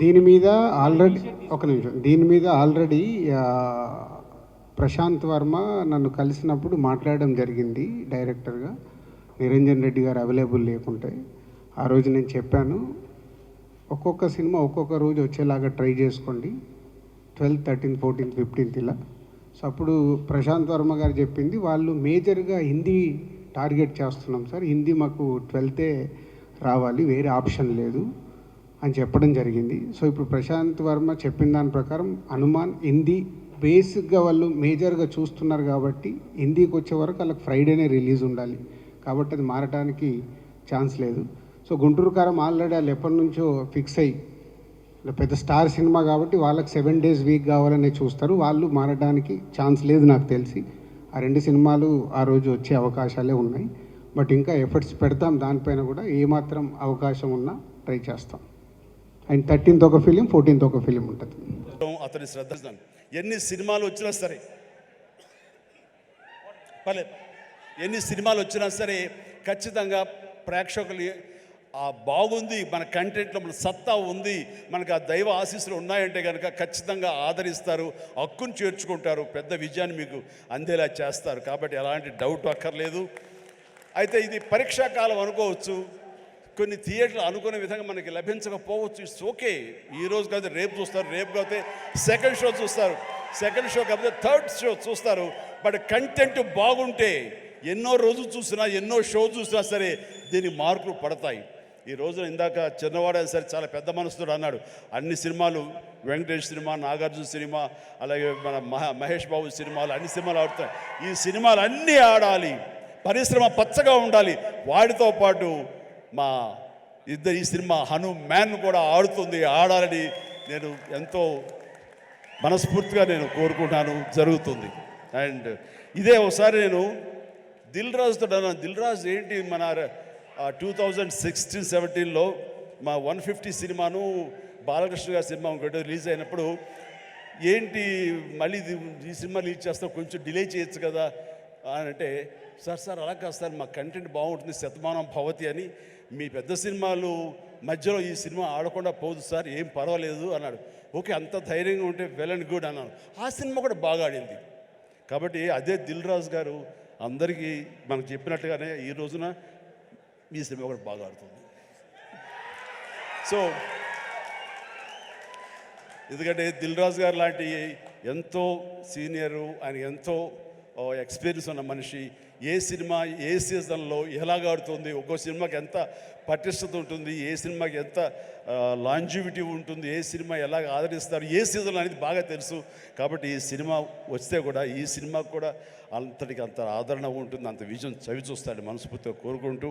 దీని మీద ఆల్రెడీ ఒక నిమిషం, దీని మీద ఆల్రెడీ ప్రశాంత్ వర్మ నన్ను కలిసినప్పుడు మాట్లాడడం జరిగింది డైరెక్టర్గా. నిరంజన్ రెడ్డి గారు అవైలబుల్ లేకుంటే ఆ రోజు నేను చెప్పాను, ఒక్కొక్క సినిమా ఒక్కొక్క రోజు వచ్చేలాగా ట్రై చేసుకోండి, 12th, 13th, 14th, 15th ఇలా. సో అప్పుడు ప్రశాంత్ వర్మ గారు చెప్పింది, వాళ్ళు మేజర్గా హిందీ టార్గెట్ చేస్తున్నాం సార్, హిందీ మాకు 12th రావాలి, వేరే ఆప్షన్ లేదు అని చెప్పడం జరిగింది. సో ఇప్పుడు ప్రశాంత్ వర్మ చెప్పిన దాని ప్రకారం హనుమాన్ హిందీ బేసిక్గా వాళ్ళు మేజర్గా చూస్తున్నారు కాబట్టి హిందీకి వచ్చే వరకు వాళ్ళకి ఫ్రైడేనే రిలీజ్ ఉండాలి, కాబట్టి అది మారడానికి ఛాన్స్ లేదు. సో గుంటూరు కారం ఆల్రెడీ వాళ్ళు ఎప్పటి నుంచో ఫిక్స్ అయ్యి, పెద్ద స్టార్ సినిమా కాబట్టి వాళ్ళకి 7 days వీక్ కావాలని చూస్తారు, వాళ్ళు మారడానికి ఛాన్స్ లేదు నాకు తెలిసి. ఆ 2 సినిమాలు ఆ రోజు వచ్చే అవకాశాలే ఉన్నాయి. బట్ ఇంకా ఎఫర్ట్స్ పెడతాం దానిపైన కూడా, ఏమాత్రం అవకాశం ఉన్నా ట్రై చేస్తాం. అండ్ 13th ఒక ఫిలిం, 14th ఒక ఫిలిం ఉంటుంది. అతని శ్రద్ధ ఎన్ని సినిమాలు వచ్చినా సరే పర్లేదు, ఎన్ని సినిమాలు వచ్చినా సరే ఖచ్చితంగా ప్రేక్షకులు బాగుంది, మన కంటెంట్లో మన సత్తా ఉంది, మనకు ఆ దైవ ఆశీస్సులు ఉన్నాయంటే కనుక ఖచ్చితంగా ఆదరిస్తారు, హక్కును చేర్చుకుంటారు, పెద్ద విజయాన్ని మీకు అందేలా చేస్తారు. కాబట్టి ఎలాంటి డౌట్ అక్కర్లేదు. అయితే ఇది పరీక్షాకాలం అనుకోవచ్చు, కొన్ని థియేటర్లు అనుకునే విధంగా మనకి లభించకపోవచ్చు. It's okay. ఈరోజు కాదు రేపు చూస్తారు, రేపు కాకపోతే సెకండ్ షో చూస్తారు, సెకండ్ షో కాకపోతే థర్డ్ షో చూస్తారు. బట్ కంటెంట్ బాగుంటే ఎన్నో రోజులు చూసినా, ఎన్నో షో చూసినా సరే దీనికి మార్కులు పడతాయి. ఈ రోజున ఇందాక చిన్నవాడే సరే చాలా పెద్ద మనసుతో అన్నాడు, అన్ని సినిమాలు వెంకటేష్ సినిమా, నాగార్జున సినిమా, అలాగే మన మహేష్ బాబు సినిమాలు, అన్ని సినిమాలు ఆడుతాయి. ఈ సినిమాలు అన్నీ ఆడాలి, పరిశ్రమ పచ్చగా ఉండాలి. వాటితో పాటు మా ఈ సినిమా హనుమాన్ కూడా ఆడుతుంది, ఆడాలని నేను ఎంతో మనస్ఫూర్తిగా నేను కోరుకుంటాను, జరుగుతుంది. అండ్ ఇదే ఒకసారి నేను దిల్ రాజుతో అన్నాను, దిల్ రాజు ఏంటి మన 2016-17లో మా 150 సినిమాను బాలకృష్ణ గారి సినిమా ఇంకోటి రిలీజ్ అయినప్పుడు, ఏంటి మళ్ళీ ఈ సినిమా రిలీజ్ చేస్తాం, కొంచెం డిలే చేయొచ్చు కదా అని అంటే, సార్ అలా కాదు సార్, మా కంటెంట్ బాగుంటుంది, శతమానం భవతి అని, మీ పెద్ద సినిమాలు మధ్యలో ఈ సినిమా ఆడకుండా పోదు సార్, ఏం పర్వాలేదు అన్నాడు. ఓకే, అంత ధైర్యంగా ఉంటే వెల్ అండ్ గుడ్ అన్నాను. ఆ సినిమా కూడా బాగా ఆడింది. కాబట్టి అదే దిల్ రాజు గారు అందరికీ మనకు చెప్పినట్టుగానే ఈ రోజున ఈ సినిమా కూడా బాగా ఆడుతుంది. సో ఎందుకంటే దిల్ రాజు గారు లాంటి ఎంతో సీనియరు, ఆయన ఎంతో ఎక్స్పీరియన్స్ ఉన్న మనిషి, ఏ సినిమా ఏ సీజన్లో ఎలాగ ఆడుతుంది, ఒక్కో సినిమాకి ఎంత పటిష్టత ఉంటుంది, ఏ సినిమాకి ఎంత లాంజివిటీ ఉంటుంది, ఏ సినిమా ఎలాగ ఆదరిస్తారు, ఏ సీజన్ అనేది బాగా తెలుసు. కాబట్టి ఈ సినిమా వస్తే కూడా ఈ సినిమాకు కూడా అంతటికి అంత ఆదరణ ఉంటుంది, అంత విజయం చవి చూస్తాడని మనస్ఫూర్తిగా కోరుకుంటూ